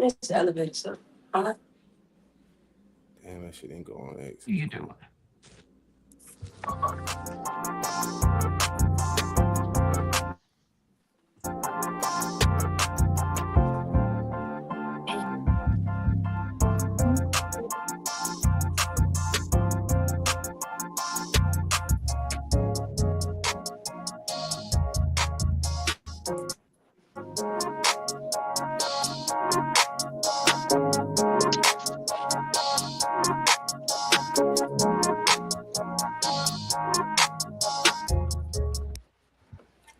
It's elevated, so. Damn, that shit didn't go on X. What are you doing?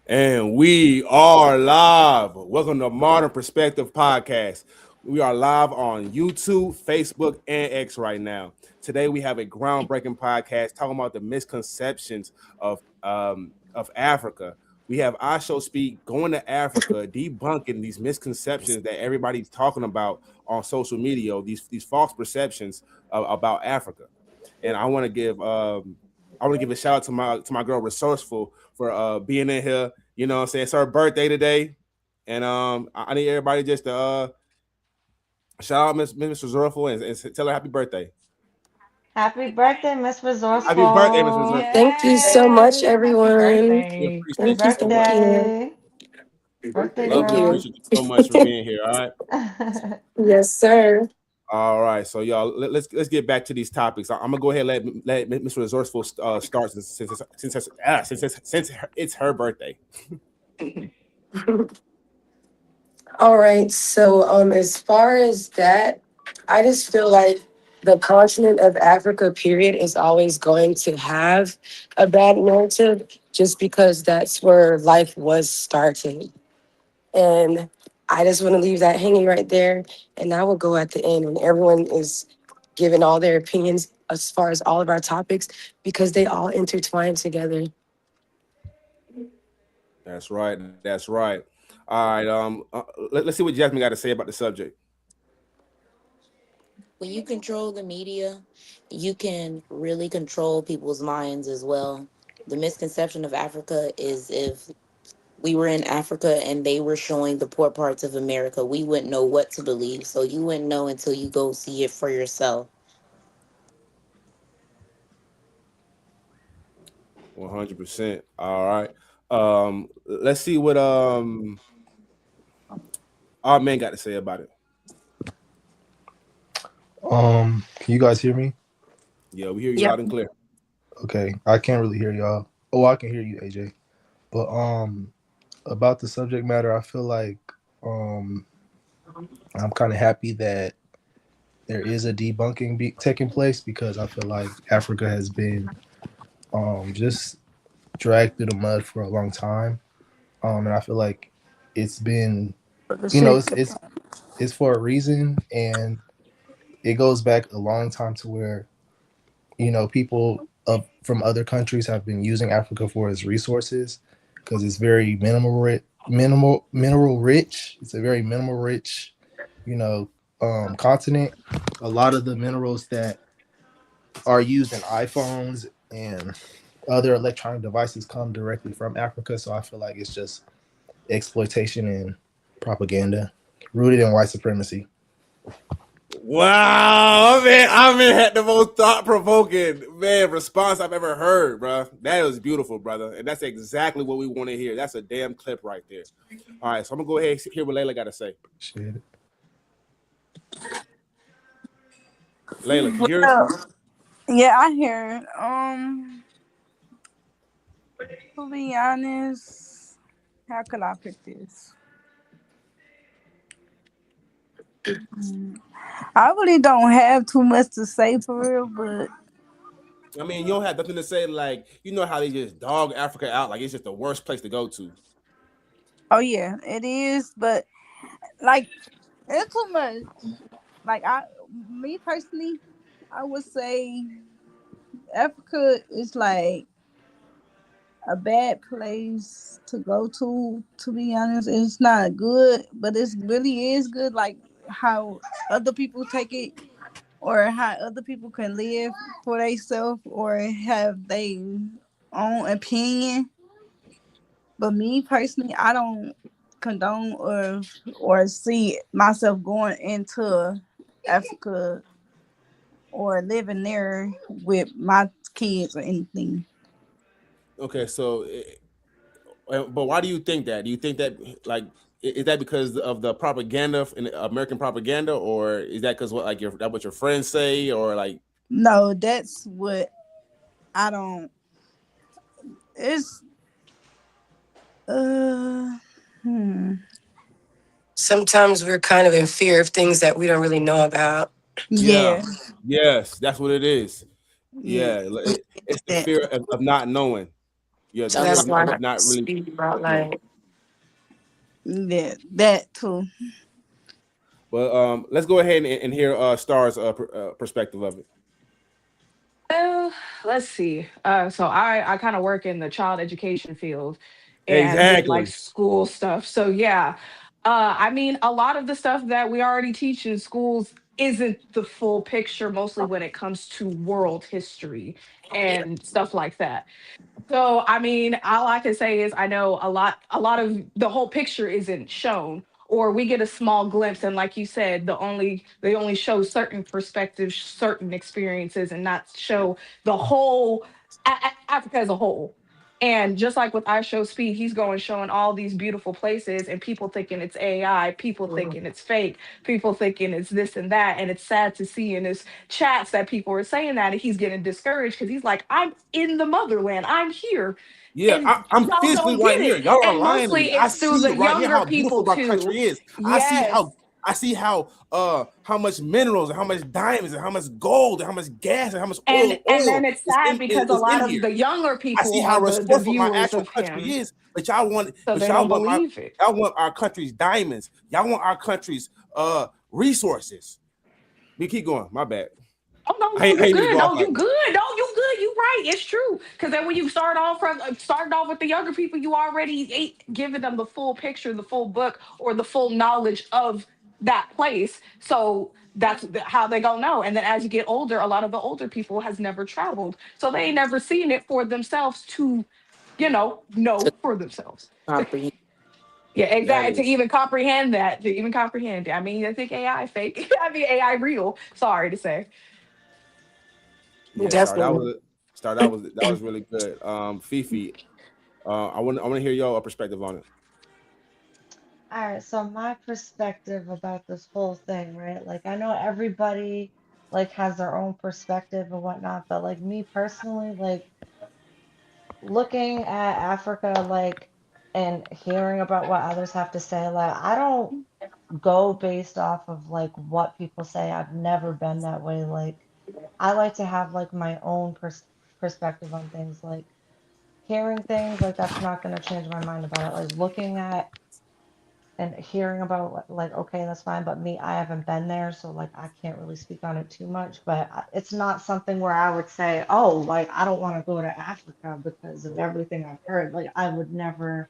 And we are live. Welcome to Modern Perspective Podcast. We are live on YouTube, Facebook, and X right now. Today we have a groundbreaking podcast talking about the misconceptions of Africa. We have Ishowspeed going to Africa, debunking these misconceptions that everybody's talking about on social media, these false perceptions about Africa. And I want to give a shout out to my girl Resourceful for being in here. You know what I'm saying? It's her birthday today. And I need everybody just to shout out Miss Resourceful and tell her happy birthday. Happy birthday, Miss Happy birthday, Miss Resourceful. Resourceful. Thank you so much, Yay! Happy everyone. We birthday. appreciate Happy Thank you you, so thank much. you. birthday. Birthday Love Thank and girl. you. appreciate you so much for being here. All right. Yes, sir. All right. So y'all, let's get back to these topics. I'm gonna go ahead and let Miss Resourceful start since it's her birthday. All right. So, as far as that, I just feel like the continent of Africa, period, is always going to have a bad narrative just because that's where life was started. And I just want to leave that hanging right there. And I will go at the end when everyone is giving all their opinions as far as all of our topics because they all intertwine together. That's right. That's right. All right. Let's see what Jasmine got to say about the subject. When you control the media, you can really control people's minds as well. The misconception of Africa is if we were in Africa and they were showing the poor parts of America, we wouldn't know what to believe. So you wouldn't know until you go see it for yourself. 100%. All right. Let's see what our man got to say about it. Can you guys hear me? Yeah, we hear you Yep. loud and clear. Okay, I can't really hear y'all. Oh, I can hear you, AJ. But about the subject matter, I feel like um, I'm kind of happy that there is a debunking taking place because I feel like Africa has been just dragged through the mud for a long time, and I feel like it's been, it's for a reason, and it goes back a long time to where people from other countries have been using Africa for its resources because it's very mineral rich. It's a very mineral rich, you know, continent. A lot of the minerals that are used in iPhones and other electronic devices come directly from Africa. So I feel like it's just exploitation and propaganda rooted in white supremacy. Wow, I mean, had the most thought provoking response I've ever heard, bro. That was beautiful, brother, and that's exactly what we want to hear. That's a damn clip right there. All right, so I'm gonna go ahead and hear what Layla got to say. Shit. Layla, can you hear us? Well, yeah, I hear it. To be honest, how could I pick this? I really don't have too much to say for real, but I mean, you don't have nothing to say. Like, you know how they just dog Africa out, like it's just the worst place to go to. oh yeah, it is. But like, it's too much. Like me personally, I would say Africa is like a bad place to go to. To be honest, it's not good, but it really is good. Like how other people take it, or how other people can live for themselves, or have their own opinion. But me personally, I don't. condone or see myself going into Africa or living there with my kids or anything. Okay, so but why do you think that? Do you think that like is that because of the propaganda in American propaganda, or is that because what like what your friends say, or like No, that's what I don't. It's uh, hmm, Sometimes we're kind of in fear of things that we don't really know about. yeah, yeah, yes, that's what it is. yeah, Yeah, it's the that, fear of not knowing. Yeah, the So fear that's of, why of I not really speak about knowing. like that too. But let's go ahead and hear Star's perspective of it. Uh, let's see. So I kind of work in the child education field and with like Exactly. school stuff. So yeah, I mean, a lot of the stuff that we already teach in schools isn't the full picture, mostly when it comes to world history and stuff like that. So, I mean, all I can say is I know a lot of the whole picture isn't shown, or we get a small glimpse. And like you said, they only show certain perspectives, certain experiences, and not show the whole Africa as a whole. And just like with Ishowspeed, he's going showing all these beautiful places, and people thinking it's AI, people thinking it's fake, people thinking it's this and that. And it's sad to see in his chats that people are saying that, and he's getting discouraged because he's like, I'm in the motherland, I'm here, Yeah, and I'm y'all physically don't get right here. it. Y'all are And lying to mostly me. I it's through see the it right here younger how people beautiful our too. country is. Yes. I see how much minerals and how much diamonds and how much gold and how much gas and how much And oil then it's sad because a is in lot of here. the younger I see people how are the resourceful my viewers actual of country him, is, so but they don't y'all want believe it. y'all want our country's diamonds. Y'all want our country's resources. We keep going. My bad. Oh no, I no, ain't you mean to good. go off No, like you that. good. No, you good. You right. It's true. Because then when you started off with the younger people, you already ain't giving them the full picture, the full book, or the full knowledge of that place. So that's how they gonna know. And then as you get older, a lot of the older people has never traveled, so they ain't never seen it for themselves to, To know for themselves. comprehend. Yeah, That exactly. To is even comprehend that, to even comprehend it. I mean, I think AI fake. I mean, AI real. Sorry to say. yeah, Star. definitely. That was really good. Fifi, I want to hear your perspective on it. All right, so my perspective about this whole thing, right? Like I know everybody like has their own perspective and whatnot, but like me personally, like looking at Africa like and hearing about what others have to say, like I don't go based off of like what people say. I've never been that way. Like I like to have like my own perspective on things. Like hearing things like that's not going to change my mind about it. Like looking at and hearing about like okay that's fine, but me I haven't been there, so like I can't really speak on it too much, but it's not something where I would say oh like I don't want to go to Africa because of everything I've heard. Like I would never,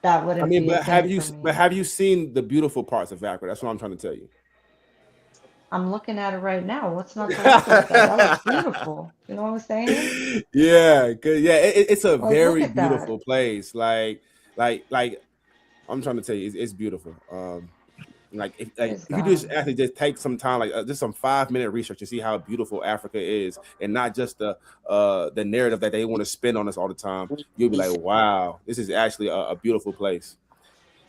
that I wouldn't mean, be a thing for but me. have you seen the beautiful parts of Africa? That's what I'm trying to tell you. I'm looking at it right now. What's not to like about that? That looks beautiful, you know what I'm saying? Yeah, it's a Like look very at that. beautiful place. Like I'm trying to tell you, it's beautiful. Like Praise if you just God. actually just take some time, like just some 5 minute research and see how beautiful Africa is, and not just the narrative that they want to spin on us all the time, you'll be like, wow, this is actually a beautiful place.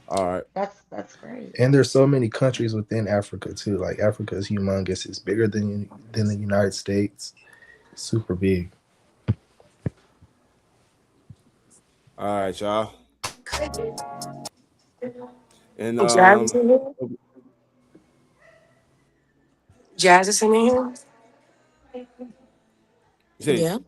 All right. That's great. And there's so many countries within Africa too. Like Africa is humongous. It's bigger than the United States. Super big. All right, y'all. And Jazz is in here. Jazz is in here. you say, Yeah.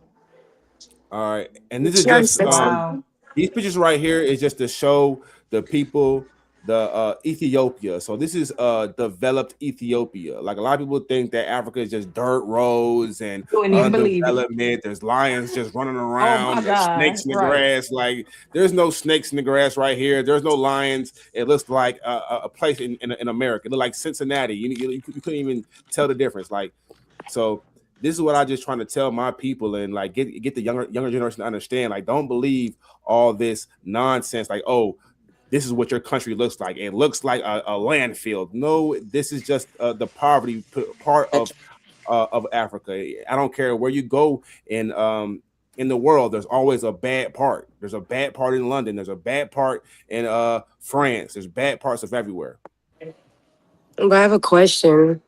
all right, and this is She already just said something. Wow. these pictures right here is just to show the people the Ethiopia. So this is developed Ethiopia. Like a lot of people think that Africa is just dirt roads and You wouldn't even believe it. undevelopment. There's lions just running Oh my around. There's snakes God. in the Right. grass. Like there's no snakes in the grass right here. There's no lions. It looks like a place in America. It looked like Cincinnati. You couldn't even tell the difference. Like so. This is what I just trying to tell my people and like get the younger generation to understand. Like, don't believe all this nonsense. Like, oh, this is what your country looks like. It looks like a landfill. No, this is just the poverty part of Africa. I don't care where you go in the world. There's always a bad part. There's a bad part in London. There's a bad part in France. There's bad parts of everywhere. But I have a question.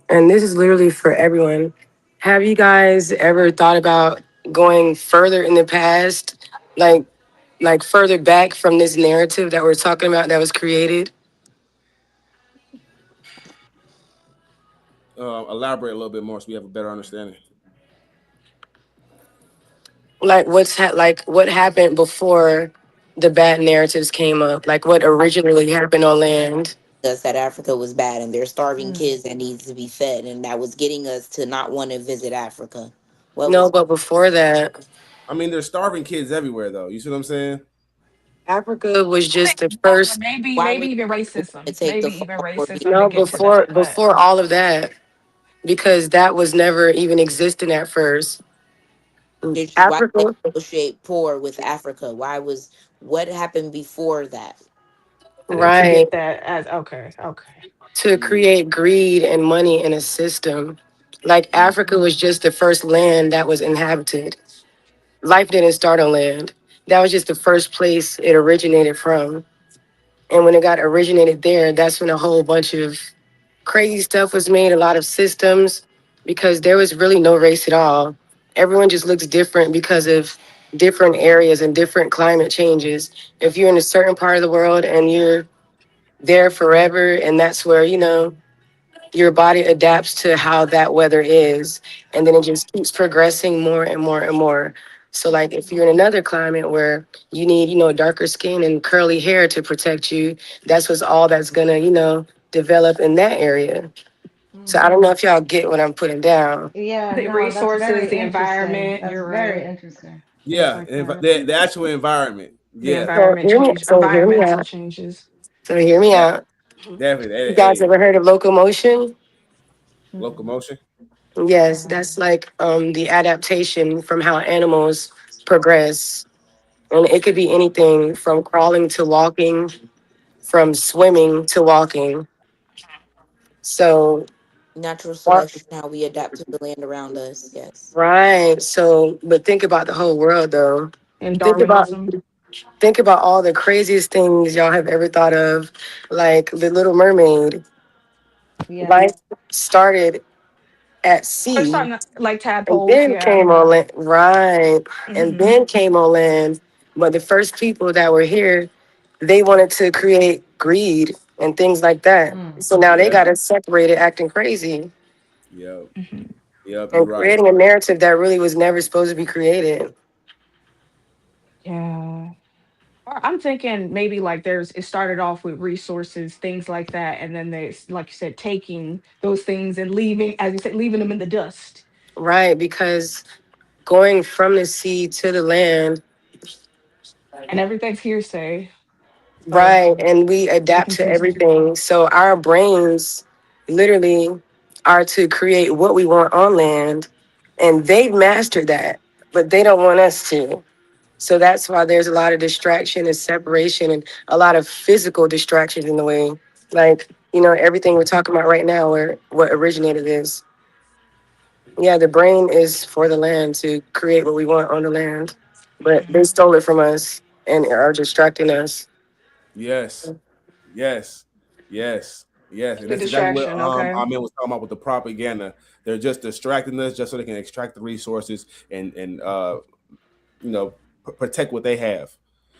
And this is literally for everyone. Have you guys ever thought about going further in the past, like further back from this narrative that we're talking about that was created? Elaborate a little bit more so we have a better understanding. Like like what happened before the bad narratives came up? Like what originally happened on land? Us that Africa was bad and there's starving Mm. kids that needs to be fed, and that was getting us to not want to visit Africa. What No, was but before that, I mean, there's starving kids everywhere, though. You see what I'm saying? Africa was I think just the no, but first. why maybe were even you to racism. take the Maybe fall even for being racism to No, get to before that. But before all of that, because that was never even existing at first. did you why did Africa, they associate poor with Africa? Why was what happened before that? to right, get that as okay, okay. to Mm, create greed and money in a system. Like mm, Africa was just the first land that was inhabited. Life didn't start on land. That was just the first place it originated from. And when it got originated there, that's when a whole bunch of crazy stuff was made, a lot of systems, because there was really no race at all. Everyone just looks different because of different areas and different climate changes. If you're in a certain part of the world and you're there forever, and that's where, your body adapts to how that weather is. And then it just keeps progressing more and more and more. So, like, if you're in another climate where you need, darker skin and curly hair to protect you, that's what's all that's gonna, develop in that area. So I don't know Hmm. if y'all get what I'm putting down. Yeah, The no, that's resources, very the interesting. environment, That's you're very right. interesting. Things yeah, like that. the actual environment. The Yeah, environment change, So hear me environmental out. changes. So hear me de- out. Mhm. definitely. You Hey, guys hey, ever heard of locomotion? Mm-mm. locomotion. Yes, Uh-uh. that's like the adaptation from how animals progress. And it could be anything from crawling to walking, from swimming to walking. So, Natural what? selection, how we adapt to the land around us. Yes. Right. So, but think about the whole world though. And Think about Darwinism. think about all the craziest things y'all have ever thought of, like the Little Mermaid. Yeah. Life started at First sea time like and tadpoles, then yeah. came on land. Right. And Hmm. then came on land. But the first people that were here, they wanted to create greed and things like that. Mm. So now they Yeah, got us separated, acting crazy yep, Hmm. yep. You're and right. creating a narrative that really was never supposed to be created. Yeah. Or I'm thinking maybe like it started off with resources, things like that, and then they, like you said, taking those things and leaving, as you said, leaving them in the dust. Right. Because going from the sea to the land, And everything's hearsay. So right. And we we adapt can to choose what we want. everything. So our brains literally are to create what we want on land. And they've mastered that, but they don't want us to. So that's why there's a lot of distraction and separation and a lot of physical distractions in the way. Like, everything we're talking about right now, where what originated is. Yeah, the brain is for the land to create what we want on the land, but they Mhm. stole it from us and are distracting us. Yes, yes, yes, yes, and The that's exactly what distraction, okay. Ahmed was talking about with the propaganda. They're just distracting us just so they can extract the resources and you know protect what they have.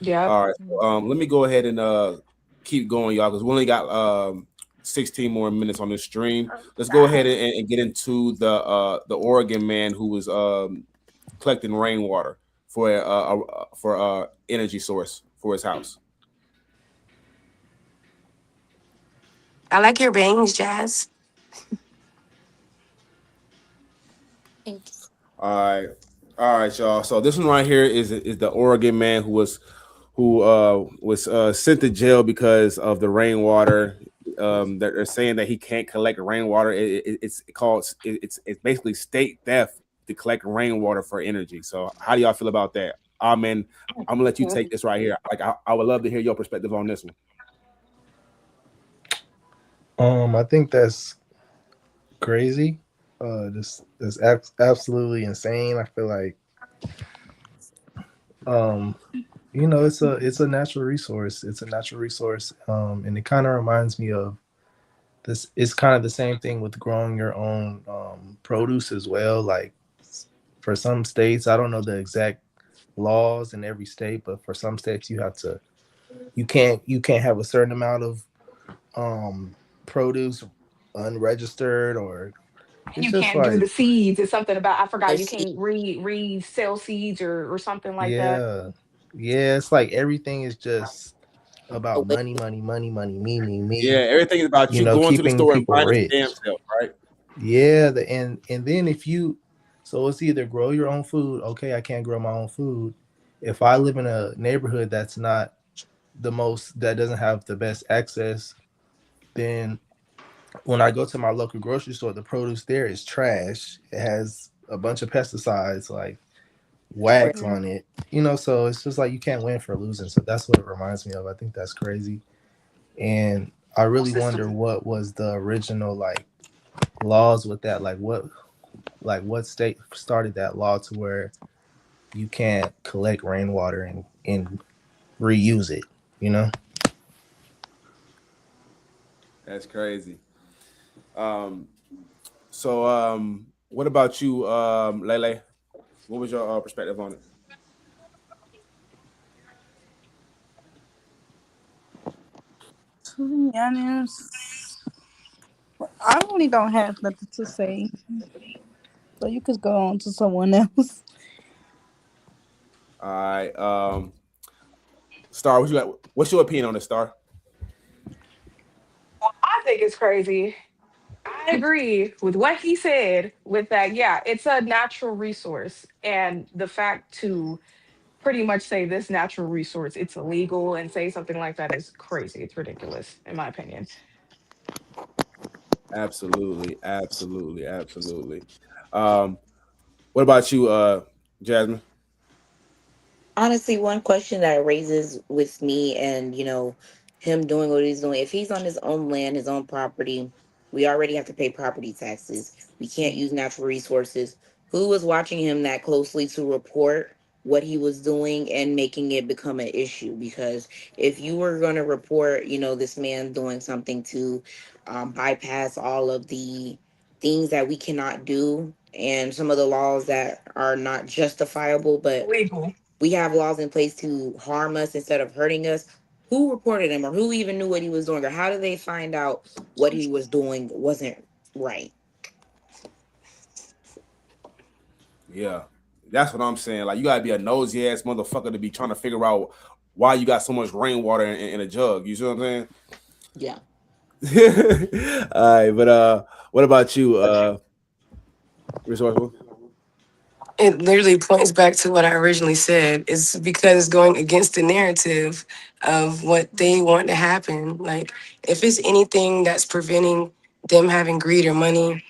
Yep. All right, so, Mm-hmm. let me go ahead and keep going, y'all, because we only got 16 more minutes on this stream. Let's go ahead and get into the Oregon man who was collecting rainwater for energy source for his house. I like your bangs, Jazz. Thank you. All right, all right, y'all. So this one right here is the Oregon man who was sent to jail because of the rainwater. They're saying that he can't collect rainwater. It's called it's basically state theft to collect rainwater for energy. So how do y'all feel about that? Man, I'm gonna let you take this right here. Like, I would love to hear your perspective on this one. I think that's crazy. This is absolutely insane. I feel like, um, it's a natural resource. It's a natural resource. And it kind of reminds me of this. It's kind of the same thing with growing your own produce as well. Like for some states, I don't know the exact laws in every state, but for some states, you can't have a certain amount of produce unregistered, or it's You just can't do like, the seeds. It's something about I No forgot. You seed. can't resell seeds or something like that. yeah, yeah, it's like everything is just No about way. money, money, money, money, Yeah, me, everything is about you going to the keeping store and people buying a damn rich. self, right? Yeah, and then if you, so it's either grow your own food. Okay, I can't grow my own food. If I live in a neighborhood that's not that doesn't have the best access, then when I go to my local grocery store, the produce there is trash. It has a bunch of pesticides, like Right. wax Mm. on it. So it's just like you can't win for losing. So that's what it reminds me of. I think that's crazy. And I really wonder what was the original like laws with that. Like what state started that law to where you can't collect rainwater and reuse it, you know? That's crazy. Um, what about you, Lele? What was your perspective on it? To be honest, I really don't have nothing to say. So you could go on to someone else. All right, Star, what's your opinion on this, Star? I think it's crazy. I agree with what he said with that. Yeah, it's a natural resource. And the fact to pretty much say this natural resource, it's illegal and say something like that is crazy. It's ridiculous, in my opinion. Absolutely, absolutely, absolutely. Um, what about you, Jasmine? Honestly, one question that it raises with me and, him doing what he's doing, if he's on his own land, his own property, we already have to pay property taxes. We can't use natural resources. Who was watching him that closely to report what he was doing and making it become an issue? Because if you were going to report, this man doing something to bypass all of the things that we cannot do and some of the laws that are not justifiable, but Illegal. we have laws in place to harm us instead of hurting us. Who reported him or who even knew what he was doing or how did they find out what he was doing wasn't right? Yeah, that's what I'm saying. Like, you gotta be a nosy ass motherfucker to be trying to figure out why you got so much rainwater in a jug. You see what I'm Yeah. saying? All right, but what about you, resourceful? It literally points back to what I originally said. It's because it's going against the narrative of what they want to happen. Like, if it's anything that's preventing them having greed or money,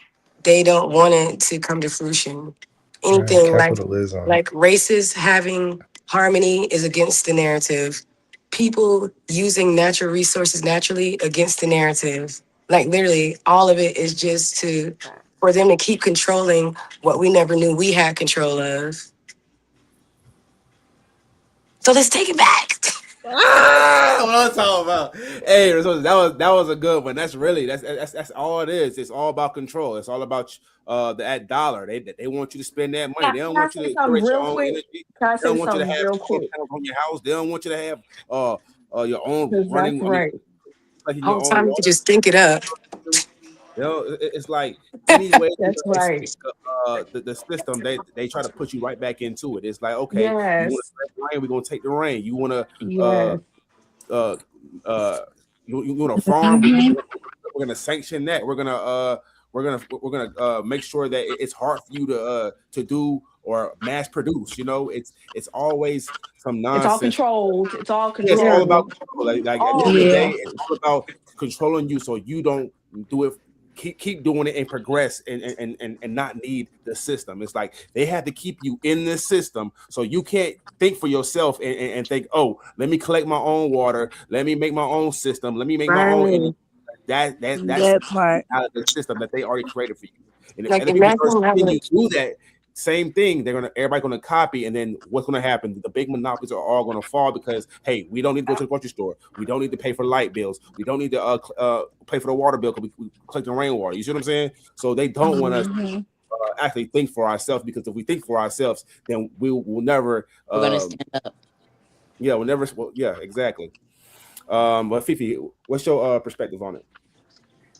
they don't want it to come to fruition. Right, Anything capitalism. like races having harmony is against the narrative. People using natural resources naturally against the narrative. Like, literally, all of it is just to for them to keep controlling what we never knew we had control of. So let's take it back. What I'm talking about. Hey, resources, that was a good one. That's all it is. It's all about control. It's all about that dollar. They want you to spend that money. They don't Can I want you say to something create your real own quick? energy. Can I They say don't want you to something have real solar quick? panels on your house. They don't want you to have your own Because that's running. I mean, right. like in your Whole own time you could water just think it up. system. It's like any way to That's right. escape the system. They try to put you right back into it. It's like, okay, you want Yes. to take the rain, we're gonna take the rain. You want to uh Yes. uh uh you want to farm, Hmm. we're gonna sanction that. We're gonna make sure that it's hard for you to do or mass produce. It's always some It's all nonsense. controlled. It's all Yeah, it's all Yeah. about controlled. control. Like at the end All of of the it. day, Yeah. it's all about controlling you so you don't do it keep doing it and progress and not need the system. It's like they have to keep you in this system so you can't think for yourself and think, oh, let me collect my own water, let me make my own system, let me make my own energy. Right. That's That part. out of the system that they already created for you. And if Like other people start imagine how seeing you much. do that same thing, everybody gonna copy, and then what's gonna happen? The big monopolies are all gonna fall because hey, we don't need to go to the grocery store, we don't need to pay for light bills, we don't need to pay for the water bill because we collect the rainwater. You see what I'm saying? So they don't want us Hmm. actually think for ourselves, because if we think for ourselves, then we will never, We're gonna stand up yeah, we'll never, well, yeah, exactly. But Fifi, what's your perspective on it?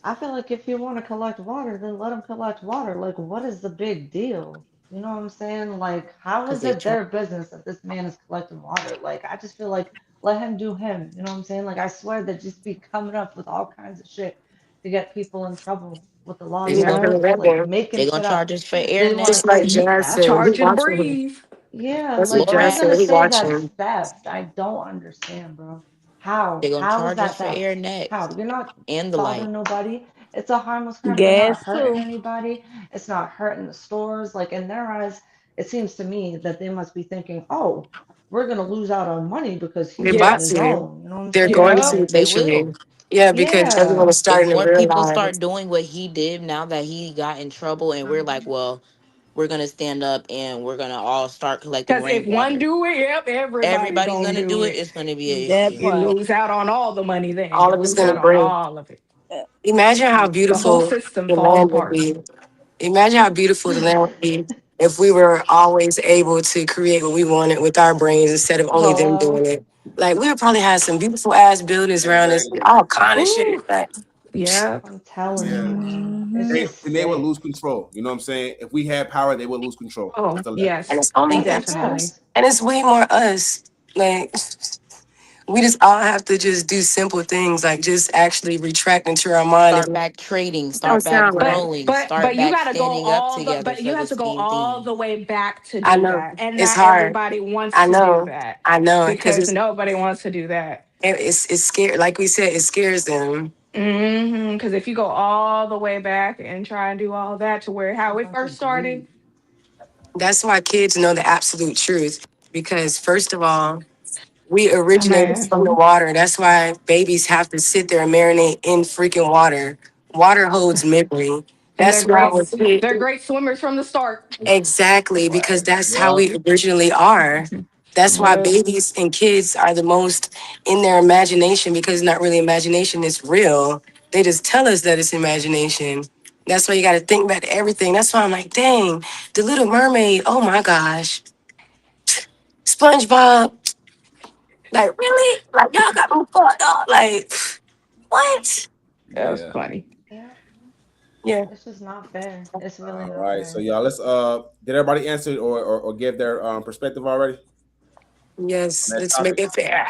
I feel like if you want to collect water, then let them collect water. Like, what is the big deal? You know what I'm saying? Like, how because is they it charge. their business that this man is collecting water? Like, I just feel like let him do him. You know what I'm saying? Like, I swear they just be coming up with all kinds of shit to get people in trouble with the They're laws They and not gon' gonna stuff, let like them. making they gonna shit up. charge us for They want internet. Just to like say Jazz said, theft. he Charge and watching him. breathe. Yeah, That's like what they're Jazz Gas. gonna said. He say that's watching. theft. I don't understand, bro. How? They gonna How is charge us that for theft? internet How? You're not and the light. bothering nobody. It's a harmless crime. You're not Gas hurting too. anybody. It's not hurting the stores. Like in their eyes, it seems to me that they must be thinking, oh, we're gonna lose out on money because They're he's getting about his Yes. to. own. You know what I'm They're saying? going Yep. to Like, They eventually. will. Yeah, because everyone yeah. is If starting to more people realize. start doing what he did now that he got in trouble, and we're like, well, we're gonna stand up and we're gonna all start collecting Because if one rainwater. do it, yep, everybody Everybody's gonna gonna do do it. it. It's gonna be an That issue. You part. lose out on all the money then. All You of it's lose gonna out on break. all of it. Imagine how The whole beautiful system the falls land would apart. be. Imagine how beautiful the land would be if we were always able to create what we wanted with our brains instead of only them Oh, doing it. Like we would probably have some beautiful ass buildings around us, Exactly. all kind of shit. ooh, Like yeah. I'm telling Yeah. you, man. It's Hmm. just They would sick. lose control. You know what I'm saying? If we had power, they would lose control. That's Oh, the level. and yes, it's only definitely. us. And it's way more us. Like we just all have to just do simple things like just actually retract into our mind Start and back trading. it don't Start back sound right. growing. But Start you back got to go standing up all the together but you for the have to go same all thing. the way back to I do know that, and it's not hard. everybody wants I to do know. that I know because because nobody wants to do that. it's scary. Like we said, it scares them. Because if you go all the way back and try and do all that to where It's a how it bunch first of started, greed. That's why kids know the absolute truth. Because first of all, we oh originated man, from the water. That's why babies have to sit there and marinate in freaking water. Water holds memory. and That's why with kids, they're great swimmers from the start. exactly, because that's how Yeah. we originally are. That's why Yeah. babies and kids are the most in their imagination because it's not really imagination, it's real. They just tell us that it's imagination. That's why you got to think back to everything. That's why I'm like, dang, the Little Mermaid. Oh my gosh, SpongeBob. Like really? Like y'all got me fucked up. Like what? That was Yeah. funny. Yeah, Yeah. it's just not fair. It's really All not right. So fair. y'all, let's did everybody answer or give their perspective already on Yes. that Let's topic? make it fair.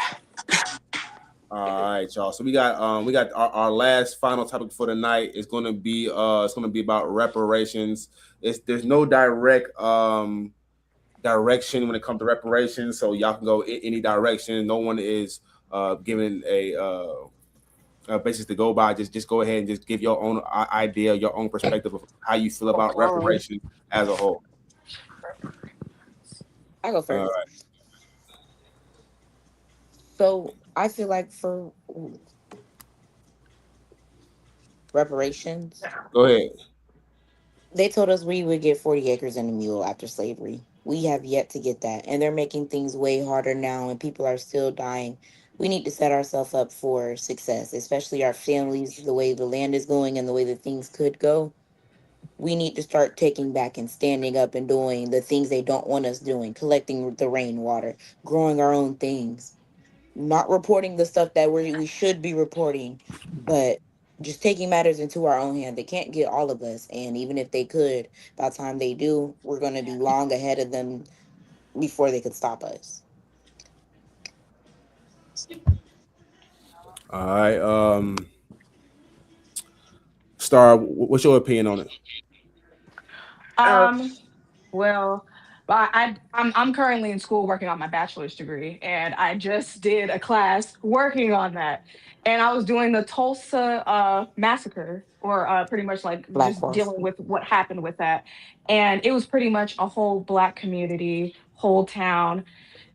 All right, y'all. So we got our last final topic for the night. It's gonna be about reparations. There's no direct direction when it comes to reparations, so y'all can go any direction. No one is given a basis to go by. Just go ahead and just give your own idea, your own perspective of how you feel about reparations as a whole. I go Uh, first. So I feel like for reparations, Go ahead. they told us we would get 40 acres and a mule after slavery. We have yet to get that. And they're making things way harder now, and people are still dying. We need to set ourselves up for success, especially our families, the way the land is going and the way that things could go. We need to start taking back and standing up and doing the things they don't want us doing, collecting the rainwater, growing our own things, not reporting the stuff that we should be reporting, but just taking matters into our own hand. They can't get all of us, and even if they could, by the time they do, we're going to be long ahead of them before they could stop us. All right. Star, what's your opinion on it? Uh, Um, well, But I'm currently in school working on my bachelor's degree, and I just did a class working on that. And I was doing the Tulsa massacre, or pretty much like Black just Wars. dealing with what happened with that. And it was pretty much a whole black community, whole town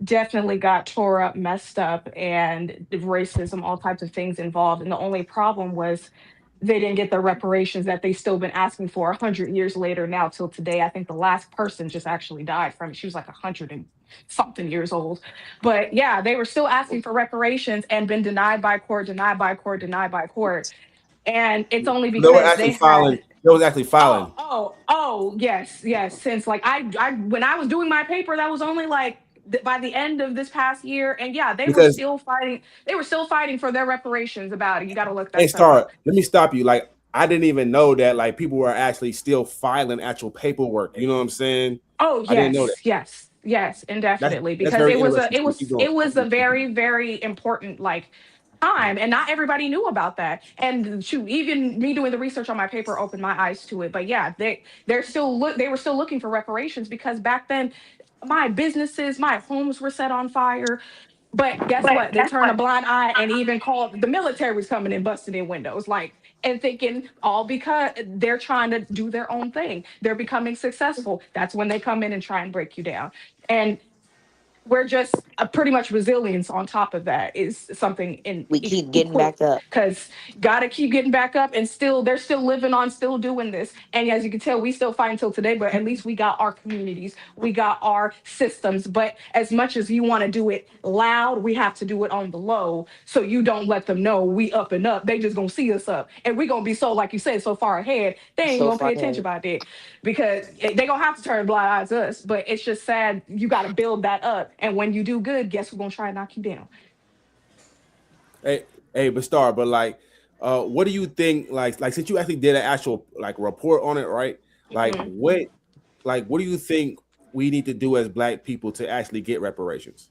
definitely got tore up, messed up, and racism, all types of things involved. And the only problem was they didn't get the reparations that they still been asking for 100 years later now till today. I think the last person just actually died from it. She was like 100 and something years old. But yeah, they were still asking for reparations and been denied by court, denied by court, denied by court. And it's only They were because actually they had filing. They was actually oh, filing yes, yes. Since like I when I was doing my paper, that was only like by the end of this past year, and yeah, they were because still fighting. They were still fighting for their reparations about it. You got to look hey, that stuff Star, up. let me stop you. Like, I didn't even know that like people were actually still filing actual paperwork. You know what I'm saying? Oh I didn't know that. yes, yes, yes, That's indefinitely. that's Because very it was a interesting. Keep going. it was a very very important like time, and not everybody knew about that. And shoot, even me doing the research on my paper opened my eyes to it. But yeah, they were still looking for reparations because back then my businesses, my homes were set on fire. But guess what? They turned a blind eye and even called the military was coming and busting in windows, like and thinking all because they're trying to do their own thing. They're becoming successful. That's when they come in and try and break you down. And we're just pretty much resilience on top of that is something in We keep getting back equipped up. because gotta keep getting back up and still they're still living on still doing this, and as you can tell we still fight until today, but at least we got our communities, we got our systems. But as much as you want to do it loud, we have to do it on the low so you don't let them know we up and up. They just gonna see us up and we gonna be so like you said so far ahead they ain't So gonna pay far attention ahead. about that because they gonna have to turn blind eyes to us. But it's just sad you got to build that up, and when you do good, guess who's gonna try and knock you down? Hey, hey, but Star, but like, what do you think? Like since you actually did an actual like report on it, right? Mhm. What do you think we need to do as Black people to actually get reparations?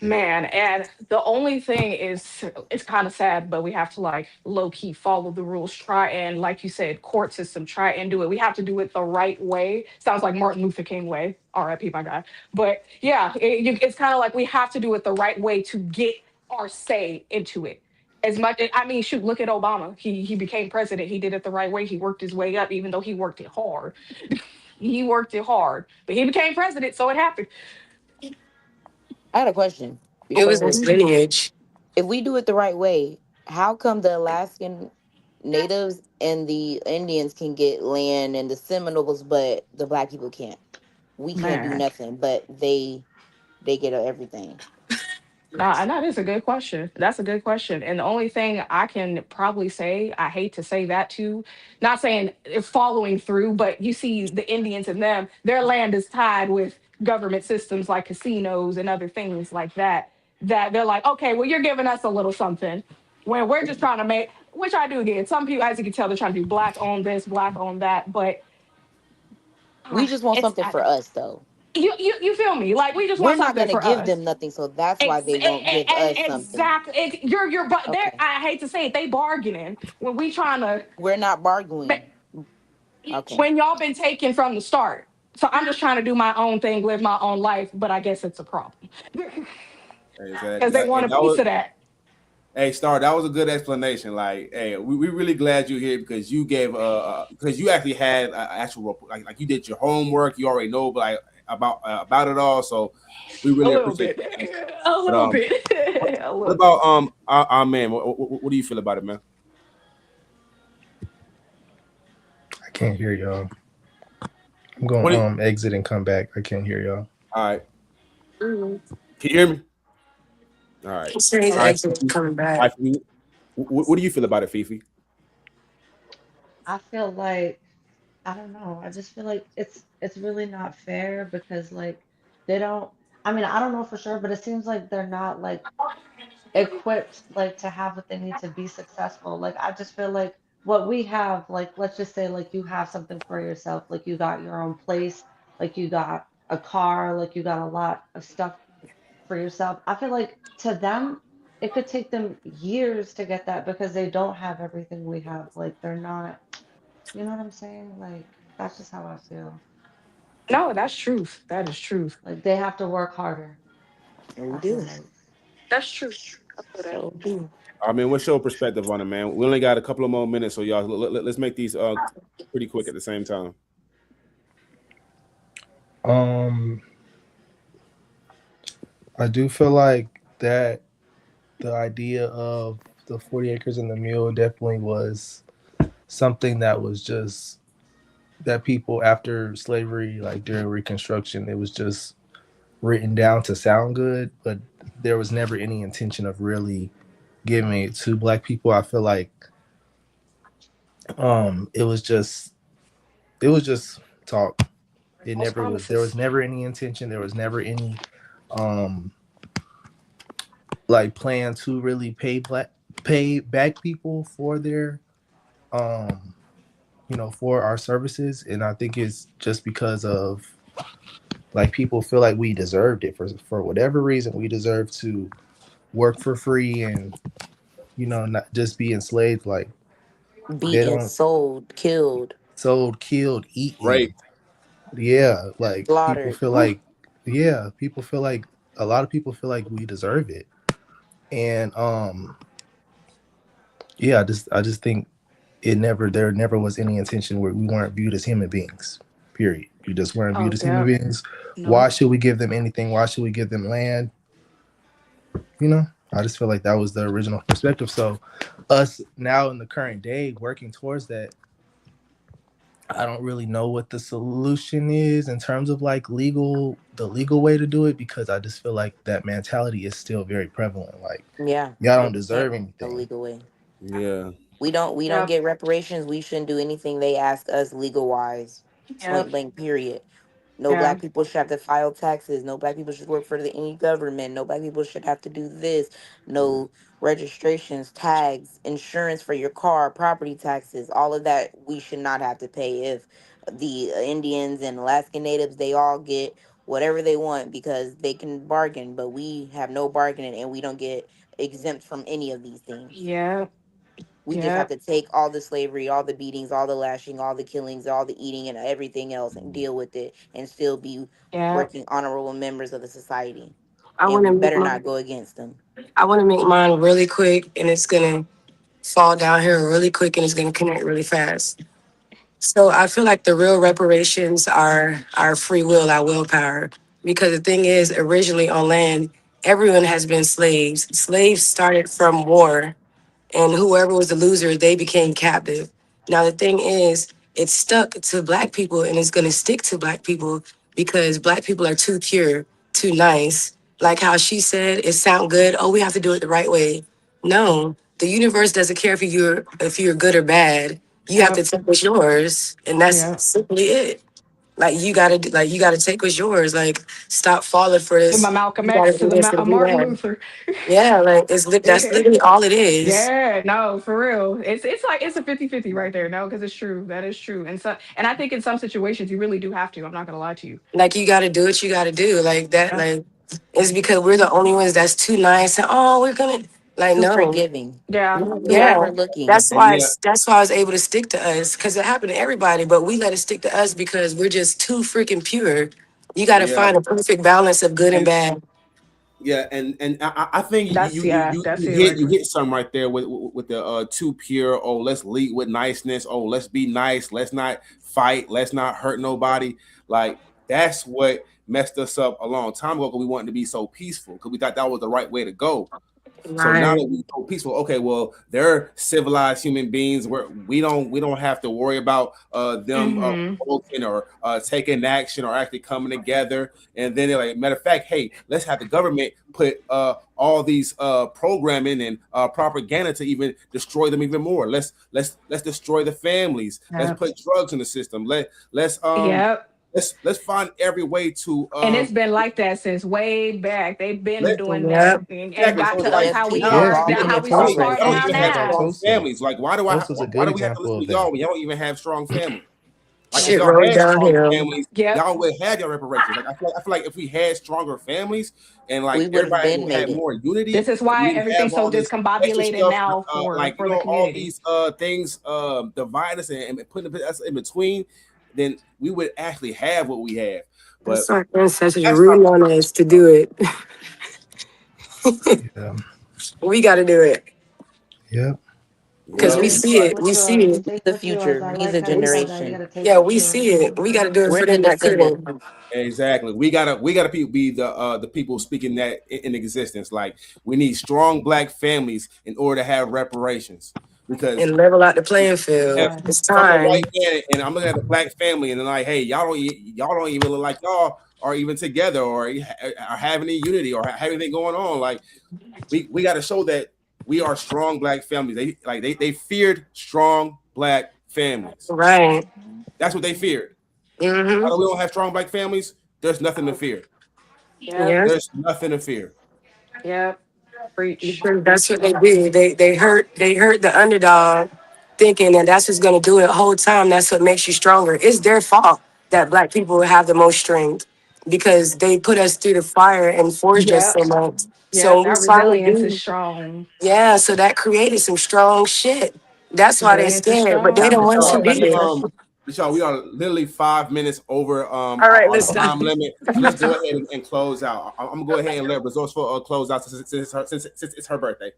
Man, and the only thing is, it's kind of sad, but we have to like low key follow the rules. Try and, like you said, court system. Try and do it. We have to do it the right way. Sounds like Martin Luther King way. R.I.P. My guy. But yeah, it's kind of like we have to do it the right way to get our say into it. As much, I mean, shoot, look at Obama. He became president. He did it the right way. He worked his way up, even though he worked it hard. He worked it hard, but he became president, so it happened. I had a question It was before his we. lineage. If we do it the right way, how come the Alaskan natives and the Indians can get land and the Seminoles, but the black people can't? We can't do Man. nothing, but they get everything. And that is a good question. That's a good question. And the only thing I can probably say, I hate to say that too, not saying it's following through, but you see the Indians and them, their land is tied with government systems like casinos and other things like that. That they're like, okay, well, you're giving us a little something when we're just trying to make, which I do get. Some people, as you can tell, they're trying to do black on this, black on that. But We just want it's, something for us, though. you feel me? Like we just We're want not something gonna for give us. them nothing, so that's why they won't give And us something. exactly, but they're, Okay, I hate to say it, they bargaining when we trying to, we're not but bargaining. Okay, when y'all been taken from the start. So I'm just trying to do my own thing, live my own life, but I guess it's a problem Hey, so because they hey, want a that piece was of that. hey Star. That was a good explanation. Like, hey, we really glad you're here because you gave because you actually had actual like you did your homework. You already know like about it all. So we A really little appreciate bit, you. a But little bit, a what little about bit. our man? What do you feel about it, man? I can't hear y'all. I'm going What? to exit and come back. I can't hear y'all. All right, Mhm. can you hear me? All right, He said he's all right, actually Fifi. coming All back. right, Fifi. What do you feel about it, Fifi? I feel like I don't know. I just feel like it's really not fair because like they don't I mean, I don't know for sure, but it seems like they're not like equipped like to have what they need to be successful. Like I just feel like what we have, like let's just say like you have something for yourself, like you got your own place, like you got a car, like you got a lot of stuff for yourself. I feel like to them it could take them years to get that because they don't have everything we have. Like they're not, you know what I'm saying? Like that's just how I feel. No, that's truth. That is truth. Like they have to work harder. And we I feel do. like. That's true. I feel that. So do. I mean, what's your perspective on it, man? We only got a couple of more minutes, so y'all let's make these pretty quick at the same time. Um, I do feel like that the idea of the 40 acres and the mule definitely was something that was just that people after slavery, like during Reconstruction, it was just written down to sound good, but there was never any intention of really giving it to black people. I feel like it was just talk. It False never was there was promises. never any intention, there was never any um like plan to really pay back people for their um for our services. And I think it's just because of like people feel like we deserved it for whatever reason. We deserve to work for free and not just be enslaved. Like they Beaten, don't sold, killed, sold, killed, Right. eaten. Yeah, like people slaughtered. feel Whew. like people feel like a lot of people feel like we deserve it. And yeah, I just think there never was any intention where we weren't viewed as human beings. Period. We just weren't viewed Oh as human yeah. beings. Why No. should we give them anything? Why should we give them land? You know, I just feel like that was the original perspective. So, us now in the current day working towards that, I don't really know what the solution is in terms of like the legal way to do it, because I just feel like that mentality is still very prevalent. Like Yeah, y'all don't it can't deserve a anything. legal way. Yeah. We don't Yep. get reparations. We shouldn't do anything they ask us legal wise. Point Yep. blank. Period. No Yeah. black people should have to file taxes. No black people should work for any government. No black people should have to do this. No registrations, tags, insurance for your car, property taxes, all of that we should not have to pay. If the Indians and Alaskan natives, they all get whatever they want because they can bargain, but we have no bargaining and we don't get exempt from any of these things. Yeah. We just have Yeah. to take all the slavery, all the beatings, all the lashing, all the killings, all the eating, and everything else and deal with it and still be Yeah. working honorable members of the society. I And want we to make better mine. not go against them. I want to make mine really quick, and it's gonna fall down here really quick, and it's gonna connect really fast. So I feel like the real reparations are our free will, our willpower. Because the thing is, originally on land, everyone has been slaves. Slaves started from war, and whoever was the loser, they became captive. Now the thing is, it's stuck to black people, and it's gonna stick to black people because black people are too pure, too nice. Like how she said, it sound good. Oh, we have to do it the right way. No, the universe doesn't care if you're good or bad. You have to Yep. take what's yours, and that's Yeah. simply it. Like you gotta take what's yours. Like stop falling for To my this. Malcolm You gotta X, do to the this and do Martin that. Luther. Yeah, like that's Yeah. literally all it is. Yeah, no, for real. It's like it's a 50-50 right there. No, because it's true. That is true. And I think in some situations you really do have to. I'm not gonna lie to you. Like you got to do what you got to do. Like that. Yeah. Like it's because we're the only ones that's too nice. And, oh, we're gonna like Too no. forgiving, Yeah. too Yeah. Yeah, overlooking. that's And why. yeah, That's why I was able to stick to us because it happened to everybody, but we let it stick to us because we're just too freaking pure. You got to yeah, find a perfect balance of good and and bad. yeah, and I think That's yeah, that's it right you there. hit something right there with the too pure. Oh, let's lead with niceness. Oh, let's be nice. Let's not fight. Let's not hurt nobody. Like that's what messed us up a long time ago because we wanted to be so peaceful because we thought that was the right way to go. So now Right. that we so peaceful, okay, well, they're civilized human beings where we don't have to worry about them Mm-hmm. provoking or taking action or actually coming together. And then they're like, matter of fact, hey, let's have the government put all these programming and propaganda to even destroy them even more. Let's destroy the families. Let's Yep. put drugs in the system. Let's Yep. let's find every way to And it's been like that since way back. They've been let doing that Yep. and exactly. So got it's to It's us like just how we people now are Yes, now, even evolving in how in we so Tulsa, far y'all don't now progress. even have now. strong Tulsa, families. Like Tulsa's a why good do we have to example listen of to that. y'all when y'all don't even have strong families? Like if Shit y'all rolled had strong downhill. families, Yep. y'all would have your reparations. Like I feel like if we had stronger families and like We would have everybody been had made it. more unity This is and we why didn't have everything's so all this extra discombobulated stuff, now like for the all community. these things dividing us and putting us in between. then we would actually have what we have. But That's our ancestors that's not rooting on us to do it. Yeah. We got to do it Yep. because yeah. we Yeah, Yeah, see take it. what We see yours. it. we Take the what's yours. future. I We like the how you We, said that. You generation. gotta take yeah, what's we yours. see it. We got to do it We're for the them that descendant. couldn't. Exactly. We gotta be the people speaking that in existence. Like we need strong black families in order to have reparations. Because And level out the playing field. if Yes. It's I'm a white time. man and I'm looking at a black family and they're like, hey, y'all don't even look like y'all are even together or are having any unity or have anything going on. Like we got to show that we are strong black families. They feared strong black families. Right. Hmm. That's what they feared. Now Mm-hmm. that we don't have strong black families, there's nothing to fear. Yep. Yeah. There's nothing to fear. Yep. Preach. Because that's what they do. They hurt the underdog, thinking that that's what's gonna do it the whole time. That's what makes you stronger. It's their fault that black people have the most strength because they put us through the fire and forged us so Yep. much. So Yep. when we That finally resilience is do, strong. yeah. So that created some strong shit. That's why they Resilience is scared, but they strong. the Founded ones who strong. did it. Michelle, we are literally 5 minutes over All right, our let's stop. time limit. So let's go ahead and close out. I'm gonna go ahead and let Resourceful close out since it's her birthday.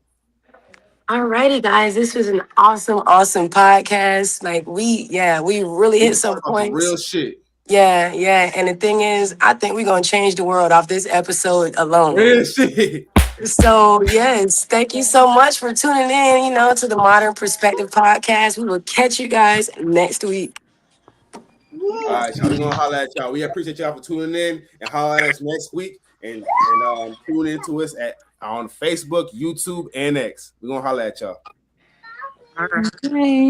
All righty, guys. This was an awesome, awesome podcast. Like we really We hit just some talked about some real points. shit. Yeah, yeah. And the thing is, I think we're gonna change the world off this episode alone. Real shit. So yes, thank you so much for tuning in, to the Modern Perspective Podcast. We will catch you guys next week. All Yeah. right, y'all. We're gonna holler at y'all. We appreciate y'all for tuning in and holler at us next week and tune into us at on Facebook, YouTube, and X. We're gonna holler at y'all. All right. Okay.